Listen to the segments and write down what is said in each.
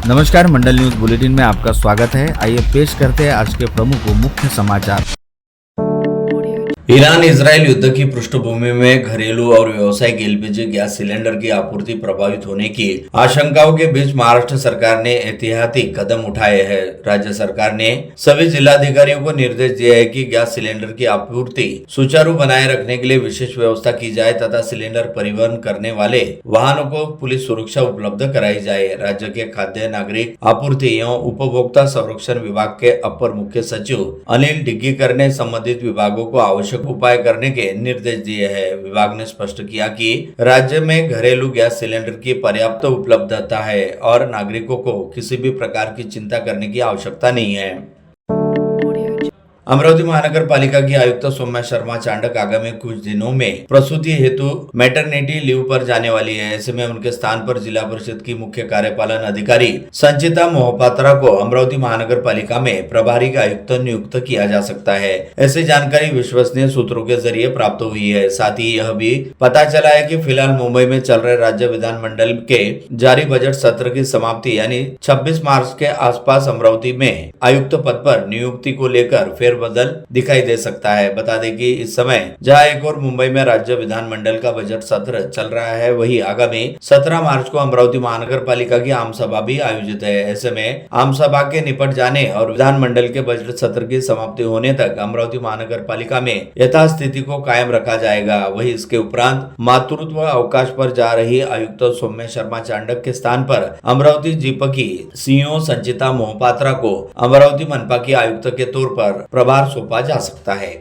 नमस्कार, मंडल news bulletin में आपका स्वागत है। आइए पेश करते हैं आज के प्रमुख व मुख्य समाचार। ईरान इजराइल युद्ध की पृष्ठभूमि में घरेलू और व्यावसायिक एलपीजी गैस सिलेंडर की आपूर्ति प्रभावित होने की आशंकाओं के बीच महाराष्ट्र सरकार ने एहतियाती कदम उठाए हैं। राज्य सरकार ने सभी जिलाधिकारियों को निर्देश दिया है कि गैस सिलेंडर की आपूर्ति सुचारू बनाए रखने के लिए विशेष व्यवस्था की जाए तथा सिलेंडर परिवहन करने वाले वाहनों को पुलिस सुरक्षा उपलब्ध कराई जाए। राज्य के खाद्य नागरिक आपूर्ति एवं उपभोक्ता संरक्षण विभाग के अपर मुख्य सचिव अनिल डिग्गीकर ने संबंधित विभागों को आवश्यक उपाय करने के निर्देश दिए हैं। विभाग ने स्पष्ट किया कि राज्य में घरेलू गैस सिलेंडर की पर्याप्त उपलब्धता है और नागरिकों को किसी भी प्रकार की चिंता करने की आवश्यकता नहीं है। अमरावती महानगर पालिका की आयुक्त सौम्या शर्मा चांडक आगामी कुछ दिनों में प्रसूति हेतु मैटरनिटी लीव पर जाने वाली है। ऐसे में उनके स्थान पर जिला परिषद की मुख्य कार्यपालन अधिकारी संचिता मोहपात्रा को अमरावती महानगर पालिका में प्रभारी आयुक्त नियुक्त किया जा सकता है। ऐसी जानकारी विश्वसनीय सूत्रों के जरिए प्राप्त हुई है। साथ ही यह भी पता चला है कि फिलहाल मुंबई में चल रहे राज्य विधानमंडल के जारी बजट सत्र की समाप्ति यानी 26 मार्च के आसपास अमरावती में आयुक्त पद पर नियुक्ति को लेकर बदल दिखाई दे सकता है। बता दें कि इस समय जहां एक और मुंबई में राज्य विधानमंडल का बजट सत्र चल रहा है, वहीं आगामी 17 मार्च को अमरावती महानगर पालिका की आम सभा भी आयोजित है। ऐसे में आम सभा के निपट जाने और विधानमंडल के बजट सत्र की समाप्ति होने तक अमरावती महानगर पालिका में यथास्थिति को कायम रखा जाएगा। वही इसके उपरांत मातृत्व अवकाश पर जा रही आयुक्त सौम्या शर्मा चांडक के स्थान पर अमरावती जीप की सीईओ संचिता मोहपात्रा को अमरावती मनपा की आयुक्त के तौर पर प्रभार सौंपा जा सकता है।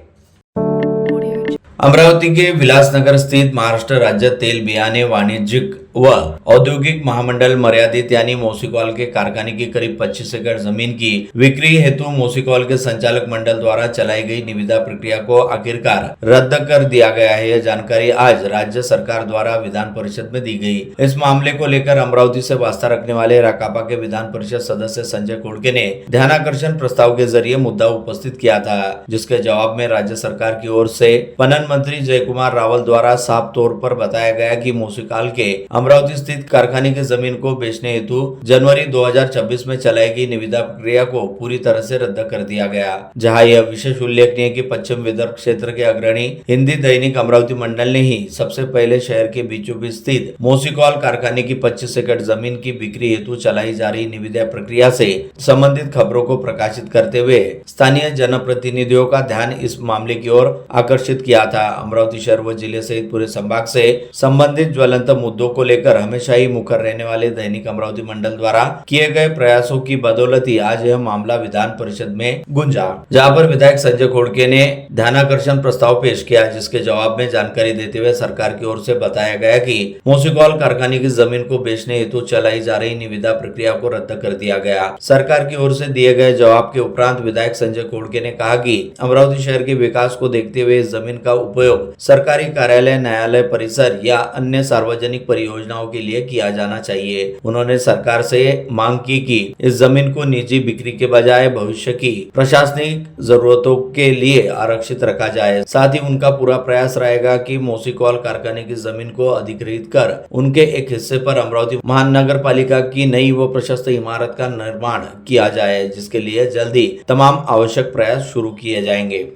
अमरावती के विलासनगर स्थित महाराष्ट्र राज्य तेल बियाणे वाणिज्यिक व औद्योगिक महामंडल मर्यादित यानी मोसिकॉल के कारखाने की करीब 25 एकड़ जमीन की बिक्री हेतु मोसिकॉल के संचालक मंडल द्वारा चलाई गई निविदा प्रक्रिया को आखिरकार रद्द कर दिया गया है। यह जानकारी आज राज्य सरकार द्वारा विधान परिषद में दी गई। इस मामले को लेकर अमरावती से वास्ता रखने वाले राकापा के विधान परिषद सदस्य संजय खोड़के ने ध्यानाकर्षण प्रस्ताव के जरिए मुद्दा उपस्थित किया था, जिसके जवाब में राज्य सरकार की ओर से पणन मंत्री जयकुमार रावल द्वारा साफ तौर पर बताया गया कि मोसिकॉल के अमरावती स्थित कारखाने की जमीन को बेचने हेतु जनवरी 2026 में चलाई गई निविदा प्रक्रिया को पूरी तरह से रद्द कर दिया गया। जहां यह विशेष उल्लेखनीय कि पश्चिम विदर्भ क्षेत्र के अग्रणी हिंदी दैनिक अमरावती मंडल ने ही सबसे पहले शहर के बीचों बीच स्थित मोसिकॉल कारखाने की 25 एकड़ जमीन की बिक्री हेतु चलाई जा रही निविदा प्रक्रिया से संबंधित खबरों को प्रकाशित करते हुए स्थानीय जनप्रतिनिधियों का ध्यान इस मामले की ओर आकर्षित किया था। अमरावती शहर व जिले सहित पूरे संभाग से संबंधित ज्वलंत मुद्दों को लेकर हमेशा ही मुखर रहने वाले दैनिक अमरावती मंडल द्वारा किए गए प्रयासों की बदौलत ही आज यह मामला विधान परिषद में गुंजा, जहां पर विधायक संजय खोड़के ने ध्यानाकर्षण प्रस्ताव पेश किया, जिसके जवाब में जानकारी देते हुए सरकार की ओर से बताया गया कि मोसिकॉल कारखाने की जमीन को बेचने हेतु चलाई जा रही निविदा प्रक्रिया को रद्द कर दिया गया। सरकार की ओर से दिए गए जवाब के उपरांत विधायक संजय खोड़के ने कहा कि अमरावती शहर के विकास को देखते हुए इस जमीन का उपयोग सरकारी कार्यालय, न्यायालय परिसर या अन्य सार्वजनिक परियोजनाओं के लिए किया जाना चाहिए। उन्होंने सरकार से मांग की कि इस जमीन को निजी बिक्री के बजाय भविष्य की प्रशासनिक जरूरतों के लिए आरक्षित रखा जाए। साथ ही उनका पूरा प्रयास रहेगा कि मोसिकॉल कारखाने की जमीन को अधिग्रहित कर उनके एक हिस्से पर अमरावती महानगर पालिका की नई व प्रशस्त इमारत का निर्माण किया जाए, जिसके लिए जल्दी तमाम आवश्यक प्रयास शुरू किए जाएंगे।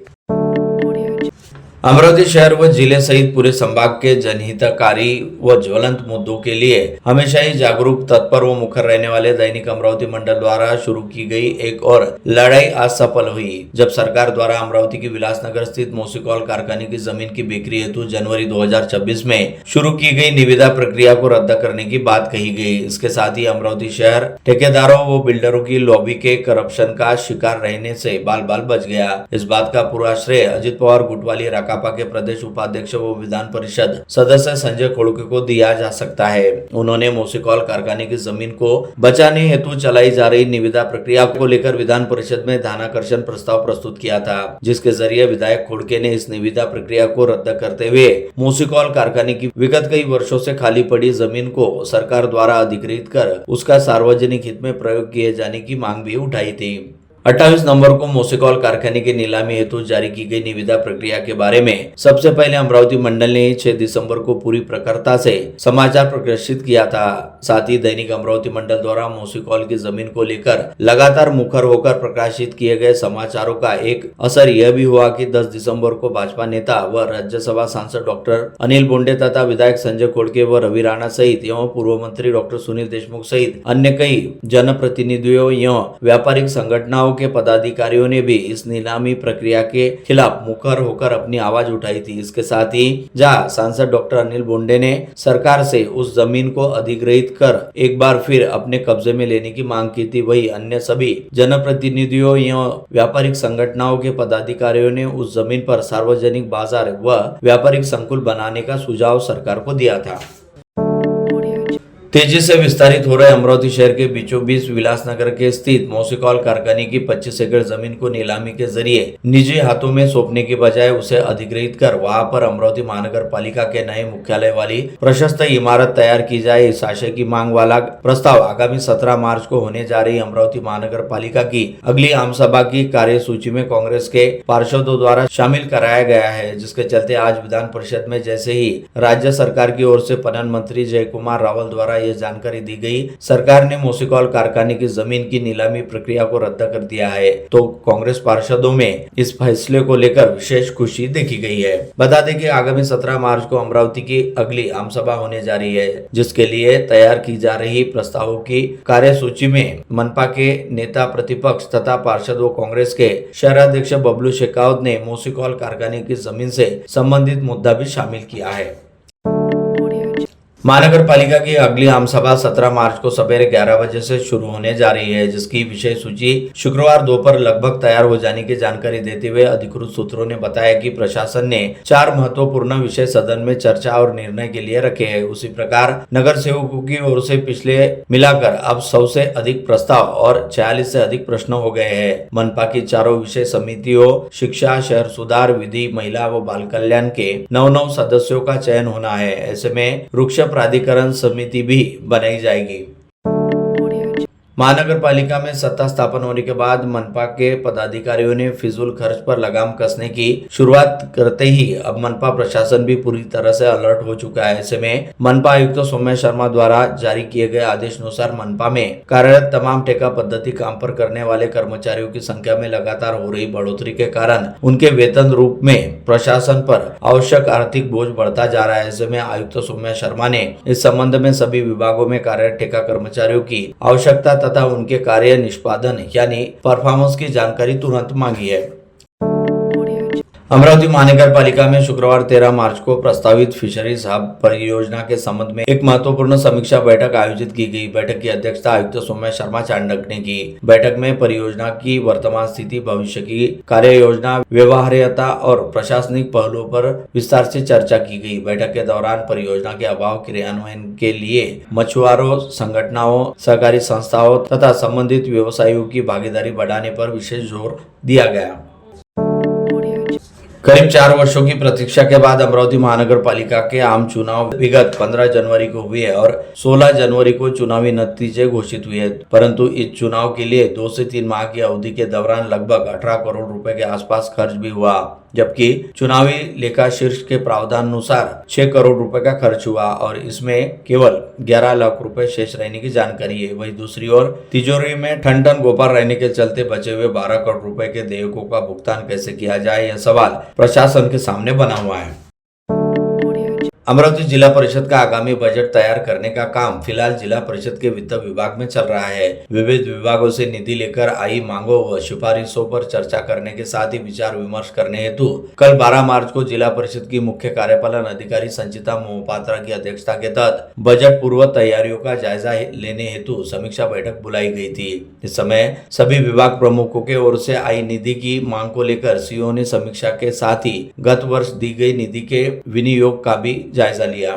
अमरावती शहर व जिले सहित पूरे संभाग के जनहितकारी व ज्वलंत मुद्दों के लिए हमेशा ही जागरूक, तत्पर व मुखर रहने वाले दैनिक अमरावती मंडल द्वारा शुरू की गई एक और लड़ाई आज सफल हुई, जब सरकार द्वारा अमरावती की विलासनगर स्थित मोसिकॉल कारखाने की जमीन की बिक्री हेतु जनवरी 2026 में शुरू की गई निविदा प्रक्रिया को रद्द करने की बात कही गई। इसके साथ ही अमरावती शहर ठेकेदारों व बिल्डरों की लॉबी के करप्शन का शिकार रहने से बाल बाल बच गया। इस बात का पूरा श्रेय अजित पवार गुटवाली राकापा के प्रदेश उपाध्यक्ष व विधान परिषद सदस्य संजय खोड़के को दिया जा सकता है। उन्होंने मोसिकॉल कारखाने की जमीन को बचाने हेतु चलाई जा रही निविदा प्रक्रिया को लेकर विधान परिषद में ध्यानाकर्षण प्रस्ताव प्रस्तुत किया था, जिसके जरिए विधायक खोड़के ने इस निविदा प्रक्रिया को रद्द करते हुए मोसिकॉल कारखाने की विगत कई वर्षों से खाली पड़ी जमीन को सरकार द्वारा अधिग्रहित कर उसका सार्वजनिक हित में प्रयोग किए जाने की मांग भी उठाई थी। 28 नवंबर को मोसेकॉल कारखाने की नीलामी हेतु जारी की गई निविदा प्रक्रिया के बारे में सबसे पहले अमरावती मंडल ने 6 दिसंबर को पूरी प्रखरता से समाचार प्रकाशित किया था। साथ ही दैनिक अमरावती मंडल द्वारा मोसेकॉल की जमीन को लेकर लगातार मुखर होकर प्रकाशित किए गए समाचारों का एक असर यह भी हुआ कि 10 दिसंबर को भाजपा नेता व राज्यसभा सांसद डॉक्टर अनिल बोंडे तथा विधायक संजय कोड़के व रवि राणा सहित एवं पूर्व मंत्री डॉक्टर सुनील देशमुख सहित अन्य कई जनप्रतिनिधियों एवं व्यापारिक संगठनों के पदाधिकारियों ने भी इस नीलामी प्रक्रिया के खिलाफ मुखर होकर अपनी आवाज उठाई थी। इसके साथ ही जहां सांसद डॉक्टर अनिल बोंडे ने सरकार से उस जमीन को अधिग्रहित कर एक बार फिर अपने कब्जे में लेने की मांग की थी, वही अन्य सभी जनप्रतिनिधियों एवं व्यापारिक संगठनों के पदाधिकारियों ने उस जमीन पर सार्वजनिक बाजार व व्यापारिक संकुल बनाने का सुझाव सरकार को दिया था। तेजी से विस्तारित हो रहे अमरावती शहर के बीचों बीच विलासनगर के स्थित मोसेकॉल कारखाने की 25 एकड़ जमीन को नीलामी के जरिए निजी हाथों में सौंपने के बजाय उसे अधिग्रहित कर वहां पर अमरावती महानगर पालिका के नए मुख्यालय वाली प्रशस्त इमारत तैयार की जाए, इस आशय की मांग वाला प्रस्ताव आगामी 17 मार्च को होने जा रही अमरावती महानगर पालिका की अगली आम सभा की कार्यसूची में कांग्रेस के पार्षदों द्वारा शामिल कराया गया है, जिसके चलते आज विधान परिषद में जैसे ही राज्य सरकार की ओर से पणन मंत्री जय कुमार रावल द्वारा यह जानकारी दी गई, सरकार ने मोसेकॉल कारखाने की जमीन की नीलामी प्रक्रिया को रद्द कर दिया है, तो कांग्रेस पार्षदों में इस फैसले को लेकर विशेष खुशी देखी गई है। बता दें कि आगामी 17 मार्च को अमरावती की अगली आम सभा होने जा रही है, जिसके लिए तैयार की जा रही प्रस्तावों की कार्यसूची में मनपा के नेता प्रतिपक्ष तथा पार्षद व कांग्रेस के शहराध्यक्ष बबलू शेखावत ने मोसेकॉल कारखाने की जमीन से संबंधित मुद्दा भी शामिल किया है। महानगर पालिका की अगली आम सभा 17 मार्च को सवेरे 11 बजे से शुरू होने जा रही है, जिसकी विषय सूची शुक्रवार दोपहर लगभग तैयार हो जाने की जानकारी देते हुए अधिकृत सूत्रों ने बताया कि प्रशासन ने 4 महत्वपूर्ण विषय सदन में चर्चा और निर्णय के लिए रखे हैं। उसी प्रकार नगर सेवकों की ओर से पिछले मिलाकर अब 100 से अधिक प्रस्ताव और 46 से अधिक प्रश्न हो गए हैं। मनपा की चारों विषय समितियों शिक्षा, शहर सुधार, विधि, महिला व बाल कल्याण के 9 सदस्यों का चयन होना है। ऐसे में वृक्ष प्राधिकरण समिति भी बनाई जाएगी। महानगर पालिका में सत्ता स्थापन होने के बाद मनपा के पदाधिकारियों ने फिजूल खर्च पर लगाम कसने की शुरुआत करते ही अब मनपा प्रशासन भी पूरी तरह से अलर्ट हो चुका है। ऐसे में मनपा आयुक्त सौम्या शर्मा द्वारा जारी किए गए आदेश अनुसार मनपा में कार्यरत तमाम ठेका पद्धति काम पर करने वाले कर्मचारियों की संख्या में लगातार हो रही बढ़ोतरी के कारण उनके वेतन रूप में प्रशासन पर आवश्यक आर्थिक बोझ बढ़ता जा रहा है। ऐसे में आयुक्त सौम्या शर्मा ने इस संबंध में सभी विभागों में कार्यरत ठेका कर्मचारियों की आवश्यकता तथा उनके कार्य निष्पादन यानी परफॉर्मेंस की जानकारी तुरंत मांगी है। अमरावती महानगर पालिका में शुक्रवार 13 मार्च को प्रस्तावित फिशरीज हब परियोजना के संबंध में एक महत्वपूर्ण समीक्षा बैठक आयोजित की गई। बैठक की अध्यक्षता आयुक्त सौम्या शर्मा चांडक ने की। बैठक में परियोजना की वर्तमान स्थिति, भविष्य की कार्य योजना, व्यवहार्यता और प्रशासनिक पहलुओं पर विस्तार से चर्चा की गई। बैठक के दौरान परियोजना के अभाव क्रियान्वयन के लिए मछुआरों संगठनों, सहकारी संस्थाओं तथा संबंधित व्यवसायियों की भागीदारी बढ़ाने पर विशेष जोर दिया गया। करीब 4 वर्षों की प्रतीक्षा के बाद अमरावती महानगर पालिका के आम चुनाव विगत 15 जनवरी को हुए और 16 जनवरी को चुनावी नतीजे घोषित हुए, परंतु इस चुनाव के लिए 2 से 3 माह की अवधि के दौरान लगभग 18 करोड़ रुपए के आसपास खर्च भी हुआ, जबकि चुनावी लेखा शीर्ष के प्रावधान अनुसार 6 करोड़ रुपए का खर्च हुआ और इसमें केवल 11 लाख रुपए शेष रहने की जानकारी है। वहीं दूसरी ओर तिजोरी में ठन ठन गोपाल रहने के चलते बचे हुए 12 करोड़ रुपए के देयकों का भुगतान कैसे किया जाए, यह सवाल प्रशासन के सामने बना हुआ है। अमरावती जिला परिषद का आगामी बजट तैयार करने का काम फिलहाल जिला परिषद के वित्त विभाग में चल रहा है। विविध विभागों से निधि लेकर आई मांगों व सिफारिशों पर चर्चा करने के साथ ही विचार विमर्श करने हेतु कल 12 मार्च को जिला परिषद की मुख्य कार्यपालन अधिकारी संचिता मोहपात्रा की अध्यक्षता के तहत बजट पूर्व तैयारियों का जायजा लेने हेतु समीक्षा बैठक बुलाई गई थी। इस समय सभी विभाग प्रमुखों के ओर से आई निधि की मांग को लेकर सीईओ ने समीक्षा के साथ ही गत वर्ष दी गई निधि के विनियोग का भी जायजा लिया।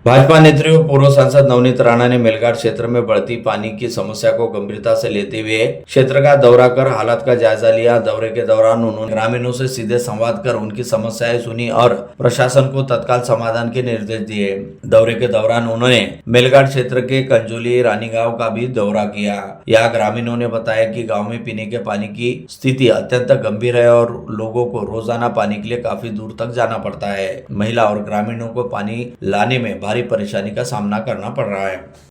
भाजपा नेत्री और पूर्व सांसद नवनीत राणा ने मेलघाट क्षेत्र में बढ़ती पानी की समस्या को गंभीरता से लेते हुए क्षेत्र का दौरा कर हालात का जायजा लिया। दौरे के दौरान उन्होंने ग्रामीणों से सीधे संवाद कर उनकी समस्याएं सुनी और प्रशासन को तत्काल समाधान के निर्देश दिए। दौरे के दौरान उन्होंने मेलघाट क्षेत्र के कंजोली रानी गांव का भी दौरा किया। यहाँ ग्रामीणों ने बताया कि गाँव में पीने के पानी की स्थिति अत्यंत गंभीर है और लोगों को रोजाना पानी के लिए काफी दूर तक जाना पड़ता है। महिला और ग्रामीणों को पानी लाने में भारी परेशानी का सामना करना पड़ रहा है।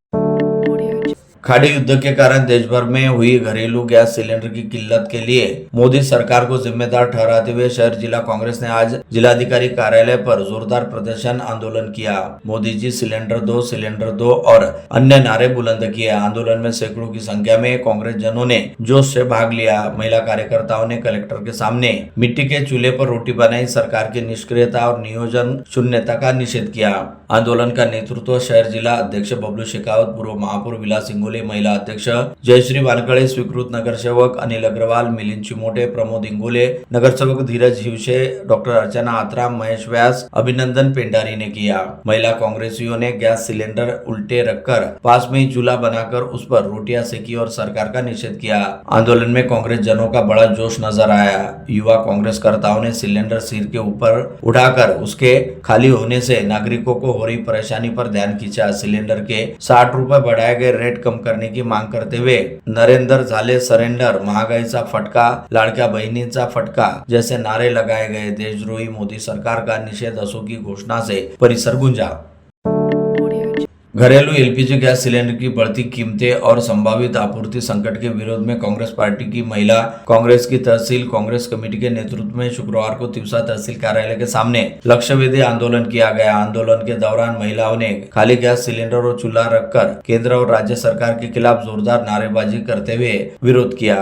खाड़ी युद्ध के कारण देश भर में हुई घरेलू गैस सिलेंडर की किल्लत के लिए मोदी सरकार को जिम्मेदार ठहराते हुए शहर जिला कांग्रेस ने आज जिलाधिकारी कार्यालय पर जोरदार प्रदर्शन आंदोलन किया। मोदी जी सिलेंडर दो और अन्य नारे बुलंद किए। आंदोलन में सैकड़ों की संख्या में कांग्रेस जनों ने जोश से भाग लिया। महिला कार्यकर्ताओं ने कलेक्टर के सामने मिट्टी के चूल्हे पर रोटी बनाई। सरकार की निष्क्रियता और नियोजन शून्यता का निषेध किया। आंदोलन का नेतृत्व शहर जिला अध्यक्ष बबलू शेखावत, पूर्व महापौर विलास इंगोले, महिला अध्यक्ष जयश्री वानखड़े, स्वीकृत नगर सेवक अनिल अग्रवाल, मिलिंद चिमोटे, प्रमोद इंगोले, नगर सेवक धीरज हिवशे, डॉक्टर अर्चना आत्राम, महेश व्यास, अभिनंदन पेंडारी ने किया। महिला कांग्रेसियों ने गैस सिलेंडर उल्टे रखकर पास में ही चूल्हा बनाकर उस पर रोटियां सेकी और सरकार का निषेध किया। आंदोलन में कांग्रेस जनों का बड़ा जोश नजर आया। युवा कांग्रेसकर्ताओं ने सिलेंडर सिर के ऊपर उठाकर उसके खाली होने से नागरिकों को हो रही परेशानी पर ध्यान खींचा। सिलेंडर के 60 रुपए बढ़ाए गए रेट कम करने की मांग करते हुए नरेंद्र झाले सरेंडर, महागाईचा फटका, लाडक्या बहिणींचा फटका जैसे नारे लगाए गए। देशद्रोही मोदी सरकार का निषेध असो की घोषणा से परिसर गूंजा। घरेलू एलपीजी गैस सिलेंडर की बढ़ती कीमतें और संभावित आपूर्ति संकट के विरोध में कांग्रेस पार्टी की महिला कांग्रेस की तहसील कांग्रेस कमेटी के नेतृत्व में शुक्रवार को तिवसा तहसील कार्यालय के सामने लक्ष्यवेधी आंदोलन किया गया। आंदोलन के दौरान महिलाओं ने खाली गैस सिलेंडर और चूल्हा रखकर केंद्र और राज्य सरकार के खिलाफ जोरदार नारेबाजी करते हुए विरोध किया।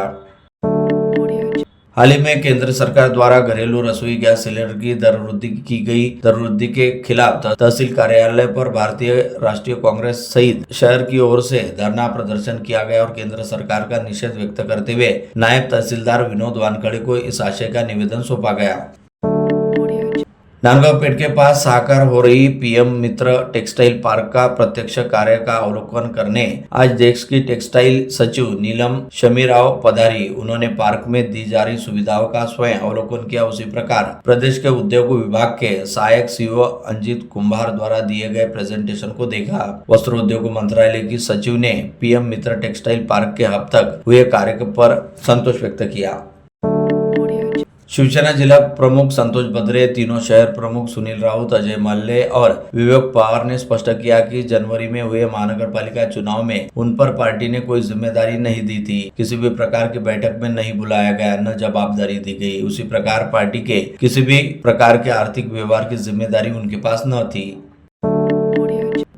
हाल ही में केंद्र सरकार द्वारा घरेलू रसोई गैस सिलेंडर की दर वृद्धि की गई। दर वृद्धि के खिलाफ तहसील कार्यालय पर भारतीय राष्ट्रीय कांग्रेस सहित शहर की ओर से धरना प्रदर्शन किया गया और केंद्र सरकार का निषेध व्यक्त करते हुए नायब तहसीलदार विनोद वानखड़े को इस आशय का निवेदन सौंपा गया। नांदगांव पेठ के पास साकार हो रही पीएम मित्र टेक्सटाइल पार्क का प्रत्यक्ष कार्य का अवलोकन करने आज देश की टेक्सटाइल सचिव नीलम शमीराव पधारी। उन्होंने पार्क में दी जा रही सुविधाओं का स्वयं अवलोकन किया। उसी प्रकार प्रदेश के उद्योग विभाग के सहायक सीईओ अंजित कुंभार द्वारा दिए गए प्रेजेंटेशन को देखा। वस्त्र उद्योग मंत्रालय की सचिव ने पीएम मित्र टेक्सटाइल पार्क के अब तक हुए कार्य पर संतोष व्यक्त किया। शिवसेना जिला प्रमुख संतोष बद्रे, तीनों शहर प्रमुख सुनील राउत, अजय मल्ले और विवेक पवार ने स्पष्ट किया कि जनवरी में हुए महानगर पालिका चुनाव में उन पर पार्टी ने कोई जिम्मेदारी नहीं दी थी। किसी भी प्रकार की बैठक में नहीं बुलाया गया, न जवाबदारी दी गई। उसी प्रकार पार्टी के किसी भी प्रकार के आर्थिक व्यवहार की जिम्मेदारी उनके पास न थी।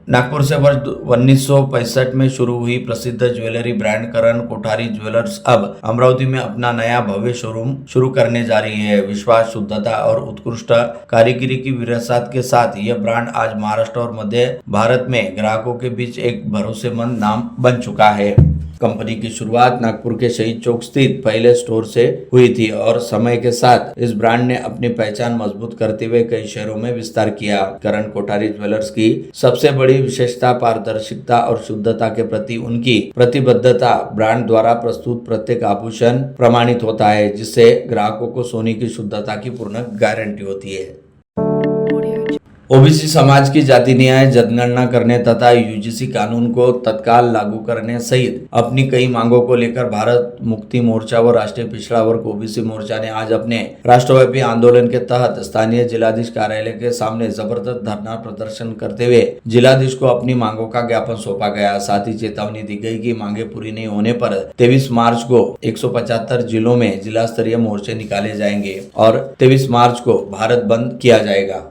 नागपुर से वर्ष 1965 में शुरू हुई प्रसिद्ध ज्वेलरी ब्रांड करण कोठारी ज्वेलर्स अब अमरावती में अपना नया भव्य शोरूम शुरू करने जा रही है। विश्वास, शुद्धता और उत्कृष्ट कारीगरी की विरासत के साथ यह ब्रांड आज महाराष्ट्र और मध्य भारत में ग्राहकों के बीच एक भरोसेमंद नाम बन चुका है। कंपनी की शुरुआत नागपुर के शहीद चौक स्थित पहले स्टोर से हुई थी और समय के साथ इस ब्रांड ने अपनी पहचान मजबूत करते हुए कई शहरों में विस्तार किया। करण कोठारी ज्वेलर्स की सबसे बड़ी विशेषता पारदर्शिता और शुद्धता के प्रति उनकी प्रतिबद्धता। ब्रांड द्वारा प्रस्तुत प्रत्येक आभूषण प्रमाणित होता है, जिससे ग्राहकों को सोने की शुद्धता की पूर्ण गारंटी होती है। ओबीसी समाज की जाति न्याय जनगणना करने तथा यूजीसी कानून को तत्काल लागू करने सहित अपनी कई मांगों को लेकर भारत मुक्ति मोर्चा व राष्ट्रीय पिछड़ा वर्ग ओबीसी मोर्चा ने आज अपने राष्ट्रव्यापी आंदोलन के तहत स्थानीय जिलाधीश कार्यालय के सामने जबरदस्त धरना प्रदर्शन करते हुए जिलाधीश को अपनी मांगों का ज्ञापन सौंपा गया। साथ ही चेतावनी दी गई कि मांगे पूरी नहीं होने पर 23 मार्च को 175 जिलों में जिला स्तरीय मोर्चे निकाले जाएंगे और 23 मार्च को भारत बंद किया जाएगा।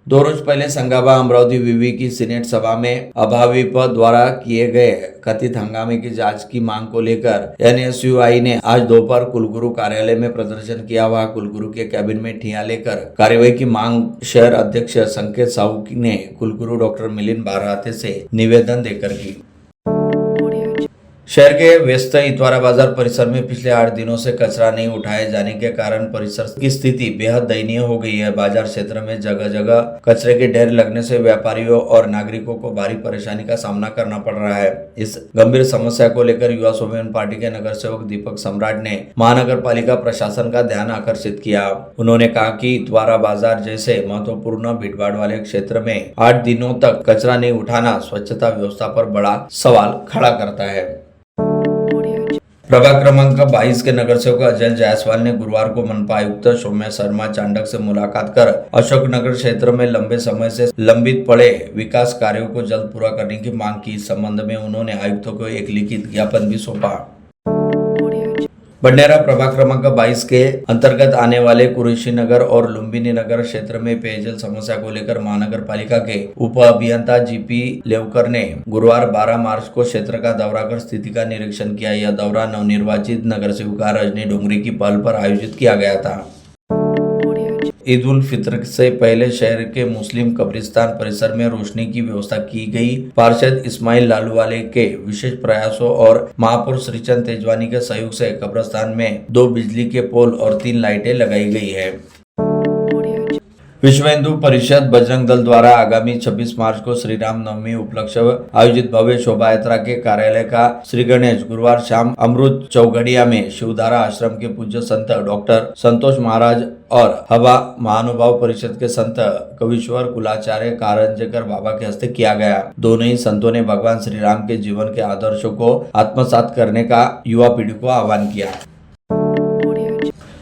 2 रोज पहले संगाबा अमरावती विवि की सीनेट सभा में अभाविप द्वारा किए गए कथित हंगामे की जांच की मांग को लेकर एनएसयूआई ने आज दोपहर कुलगुरु कार्यालय में प्रदर्शन किया। वहां कुलगुरु के कैबिन में ठिया लेकर कार्यवाही की मांग शहर अध्यक्ष संकेत साहू ने कुलगुरु डॉक्टर मिलिंद बारहाते से निवेदन देकर की। शहर के व्यस्त इतवारा बाजार परिसर में पिछले 8 दिनों से कचरा नहीं उठाए जाने के कारण परिसर की स्थिति बेहद दयनीय हो गई है। बाजार क्षेत्र में जगह जगह कचरे के ढेर लगने से व्यापारियों और नागरिकों को भारी परेशानी का सामना करना पड़ रहा है। इस गंभीर समस्या को लेकर युवा स्वाभिमान पार्टी के नगर सेवक दीपक सम्राट ने महानगर पालिका प्रशासन का ध्यान आकर्षित किया। उन्होंने कहा कि इतवारा बाजार जैसे महत्वपूर्ण भीड़भाड़ वाले क्षेत्र में 8 दिनों तक कचरा नहीं उठाना स्वच्छता व्यवस्था पर बड़ा सवाल खड़ा करता है। प्रभाग क्रमांक 22 के नगर सेवक अजय जायसवाल ने गुरुवार को मनपा आयुक्त सौम्या शर्मा चांडक से मुलाकात कर अशोकनगर क्षेत्र में लंबे समय से लंबित पड़े विकास कार्यों को जल्द पूरा करने की मांग की। इस संबंध में उन्होंने आयुक्तों को एक लिखित ज्ञापन भी सौंपा। बंडेरा प्रभाग क्रमांक 22 के अंतर्गत आने वाले कुरैशी नगर और लुम्बिनी नगर क्षेत्र में पेयजल समस्या को लेकर महानगर पालिका के उप अभियंता जीपी लेवकर ने गुरुवार 12 मार्च को क्षेत्र का दौरा कर स्थिति का निरीक्षण किया। यह दौरा नवनिर्वाचित नगर सेविका रजनी डोंगरी की पहल पर आयोजित किया गया था। ईद उल फित्र से पहले शहर के मुस्लिम कब्रिस्तान परिसर में रोशनी की व्यवस्था की गई। पार्षद इस्माइल लालूवाले के विशेष प्रयासों और महापौर श्रीचंद तेजवानी के सहयोग से कब्रिस्तान में 2 बिजली के पोल और 3 लाइटें लगाई गई है। विश्व हिंदू परिषद बजरंग दल द्वारा आगामी 26 मार्च को श्री राम नवमी उपलक्ष्य आयोजित भव्य शोभा यात्रा के कार्यालय का श्री गणेश गुरुवार शाम अमृत चौगड़िया में शिवधारा आश्रम के पूज्य संत डॉक्टर संतोष महाराज और हवा महानुभाव परिषद के संत कविश्वर कुलाचार्य कारंजकर बाबा के हस्ते किया गया। दोनों ही संतों ने भगवान श्री राम के जीवन के आदर्शों को आत्मसात करने का युवा पीढ़ी को आह्वान किया।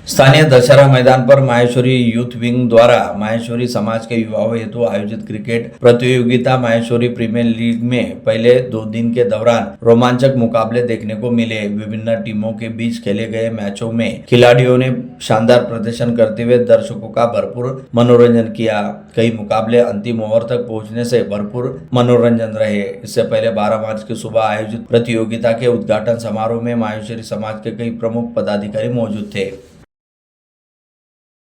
स्थानीय दशहरा मैदान पर माहेश्वरी यूथ विंग द्वारा माहेश्वरी समाज के युवाओं हेतु आयोजित क्रिकेट प्रतियोगिता माहेश्वरी प्रीमियर लीग में पहले 2 दिन के दौरान रोमांचक मुकाबले देखने को मिले। विभिन्न टीमों के बीच खेले गए मैचों में खिलाड़ियों ने शानदार प्रदर्शन करते हुए दर्शकों का भरपूर मनोरंजन किया। कई मुकाबले अंतिम ओवर तक पहुंचने से भरपूर मनोरंजन रहे। इससे पहले 12 मार्च की सुबह आयोजित प्रतियोगिता के उद्घाटन समारोह में माहेश्वरी समाज के कई प्रमुख पदाधिकारी मौजूद थे।